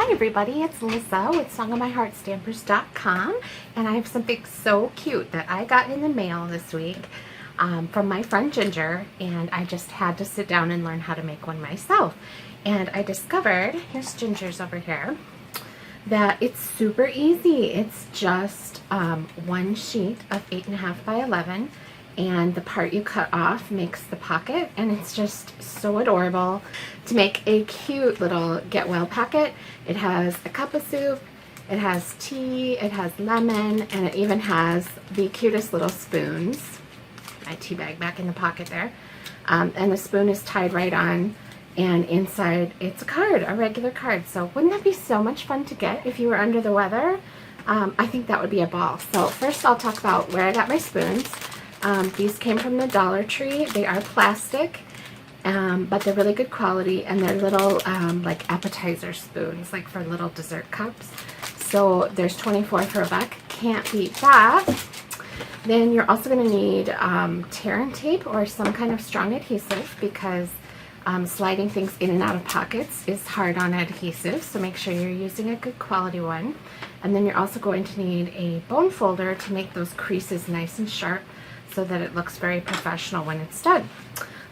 Hi everybody, it's Lyssa with songofmyheartstampers.com, and I have something so cute that I got in the mail this week from my friend Ginger, and I just had to sit down and learn how to make one myself. And I discovered, here's Ginger's over here, that it's super easy. It's just one sheet of 8.5 by 11, and the part you cut off makes the pocket, and it's just so adorable. To make a cute little get well packet, it has a cup of soup, it has tea, it has lemon, and it even has the cutest little spoons. My tea bag back in the pocket there. And the spoon is tied right on, and inside it's a card, a regular card. So wouldn't that be so much fun to get if you were under the weather? I think that would be a ball. So first I'll talk about where I got my spoons. These came from the Dollar Tree. They are plastic, but they're really good quality, and they're little like appetizer spoons, like for little dessert cups. So there's 24 for $1. Can't beat that. Then you're also going to need tear and tape or some kind of strong adhesive, because sliding things in and out of pockets is hard on adhesive, so make sure you're using a good quality one. And then you're also going to need a bone folder to make those creases nice and sharp, so that it looks very professional when it's done.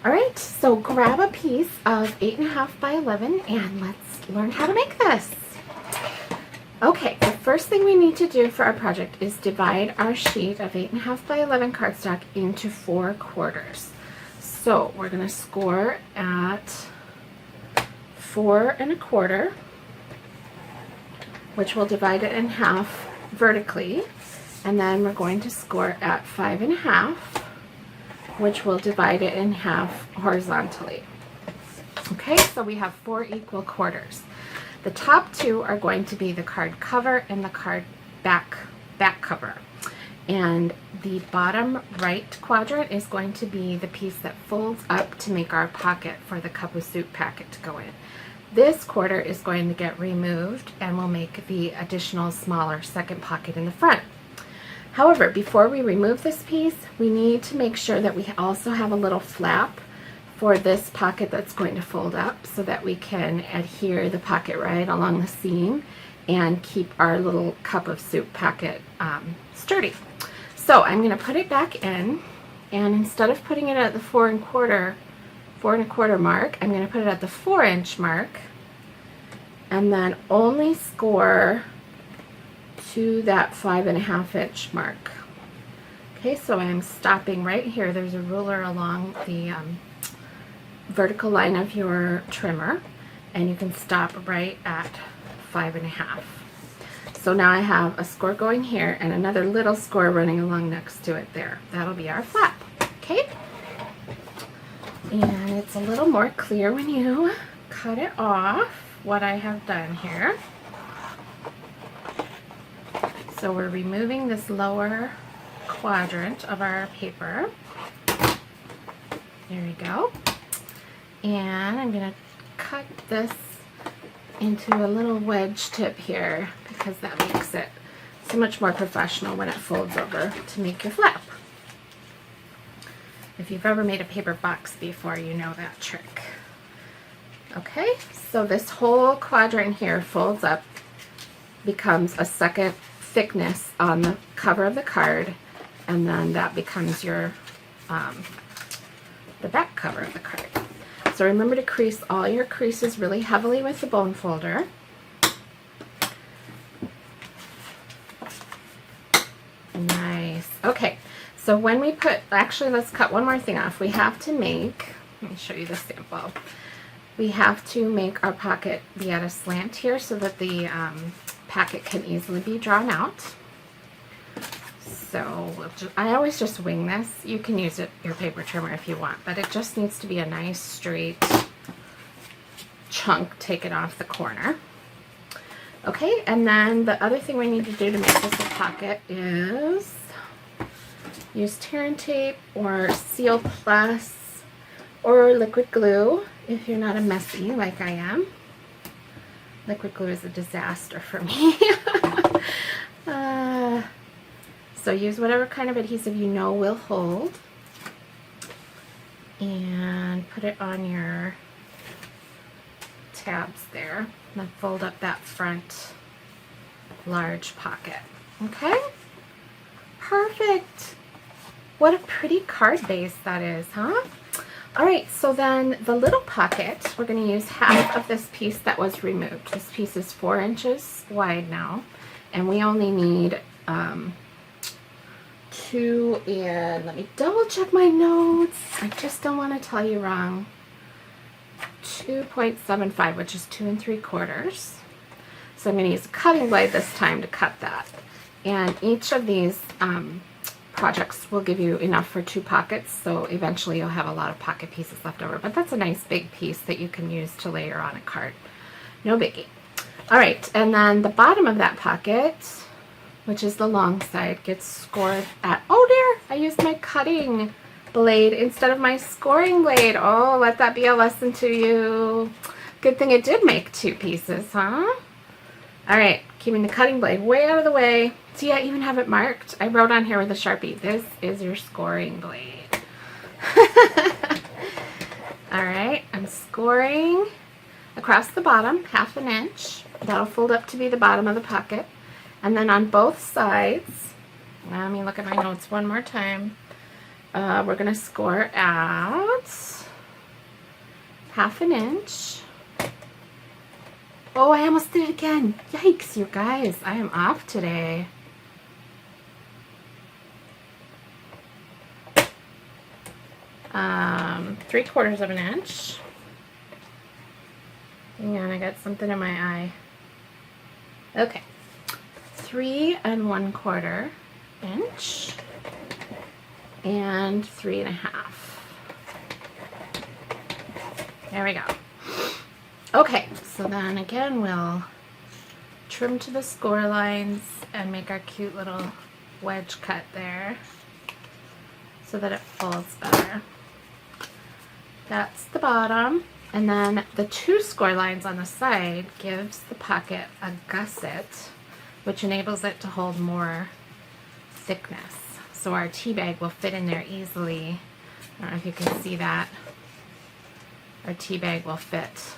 Alright, so grab a piece of 8.5 by 11 and let's learn how to make this. Okay, the first thing we need to do for our project is divide our sheet of 8.5 by 11 cardstock into 4 quarters. So we're going to score at 4 1/4, which will divide it in half vertically. And then we're going to score at 5 1/2, which will divide it in half horizontally. Okay, so we have 4 equal quarters. The top two are going to be the card cover and the card back cover. And the bottom right quadrant is going to be the piece that folds up to make our pocket for the cup of soup packet to go in. This quarter is going to get removed and will make the additional smaller second pocket in the front. However, before we remove this piece, we need to make sure that we also have a little flap for this pocket that's going to fold up, so that we can adhere the pocket right along the seam and keep our little cup of soup packet sturdy. So I'm going to put it back in, and instead of putting it at the 4 1/4 mark, I'm going to put it at the 4-inch mark, and then only score to that 5 1/2-inch mark. Okay, so I'm stopping right here. There's a ruler along the vertical line of your trimmer, and you can stop right at 5 1/2. So now I have a score going here and another little score running along next to it there. That'll be our flap. Okay, and it's a little more clear when you cut it off what I have done here. So we're removing this lower quadrant of our paper. There we go. And I'm going to cut this into a little wedge tip here, because that makes it so much more professional when it folds over to make your flap. If you've ever made a paper box before, you know that trick. Okay, so this whole quadrant here folds up, becomes a second thickness on the cover of the card, and then that becomes your the back cover of the card. So remember to crease all your creases really heavily with the bone folder. Nice. Okay, so when we put, actually let's cut one more thing off. We have to make, let me show you the sample. We have to make our pocket be at a slant here, so that the packet can easily be drawn out. So I always just wing this. You can use your paper trimmer if you want, but it just needs to be a nice straight chunk taken off the corner. Okay, and then the other thing we need to do to make this a pocket is use tear and tape or Seal Plus or liquid glue if you're not a messy like I am. Liquid glue is a disaster for me. So use whatever kind of adhesive you know will hold, and put it on your tabs there. And then fold up that front large pocket. Okay? Perfect. What a pretty card base that is, huh? Alright, so then the little pocket, we're going to use half of this piece that was removed. This piece is 4 inches wide now, and we only need 2, and let me double check my notes. I just don't want to tell you wrong. 2.75, which is 2 3/4. So I'm going to use a cutting blade this time to cut that. And each of these projects will give you enough for 2 pockets, so eventually you'll have a lot of pocket pieces left over. But that's a nice big piece that you can use to layer on a card. No biggie. Alright, and then the bottom of that pocket, which is the long side, gets scored at, oh dear, I used my cutting blade instead of my scoring blade. Oh, let that be a lesson to you. Good thing it did make 2 pieces, huh? Alright, keeping the cutting blade way out of the way. See, I even have it marked. I wrote on here with a Sharpie, this is your scoring blade. Alright, I'm scoring across the bottom, 1/2 inch. That'll fold up to be the bottom of the pocket. And then on both sides, let me look at my notes one more time. We're going to score out 1/2 inch. Oh, I almost did it again. Yikes, you guys. I am off today. Three quarters of an inch. Hang on, I got something in my eye. Okay. 3 1/4 inch. And 3 1/2. There we go. Okay, so then again we'll trim to the score lines and make our cute little wedge cut there so that it folds better. That's the bottom, and then the 2 score lines on the side gives the pocket a gusset, which enables it to hold more thickness. So our tea bag will fit in there easily. I don't know if you can see that. Our tea bag will fit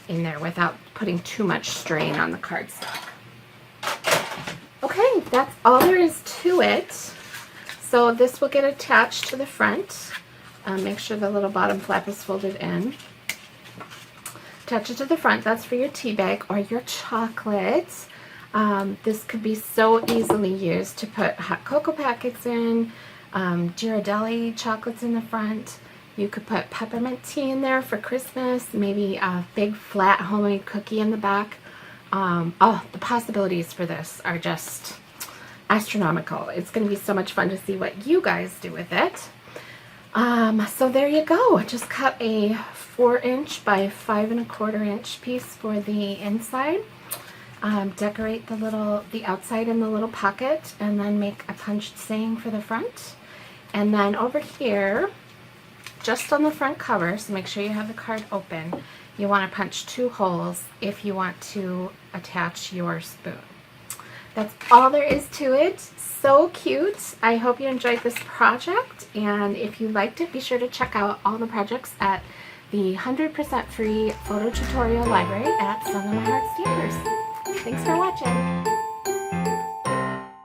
in there without putting too much strain on the cardstock. Okay, that's all there is to it. So this will get attached to the front. Make sure the little bottom flap is folded in. Attach it to the front. That's for your tea bag or your chocolate. This could be so easily used to put hot cocoa packets in, Ghirardelli chocolates in the front. You could put peppermint tea in there for Christmas, maybe a big flat homemade cookie in the back. Oh, the possibilities for this are just astronomical. It's going to be so much fun to see what you guys do with it. So there you go. Just cut a 4 inch by 5 1/4 inch piece for the inside. Decorate the outside in the little pocket, and then make a punched saying for the front. And then over here, just on the front cover, so make sure you have the card open, you want to punch 2 holes if you want to attach your spoon. That's all there is to it. So cute. I hope you enjoyed this project, and if you liked it, be sure to check out all the projects at the 100% free photo tutorial library at Song of My Heart Stampers. Thanks for watching.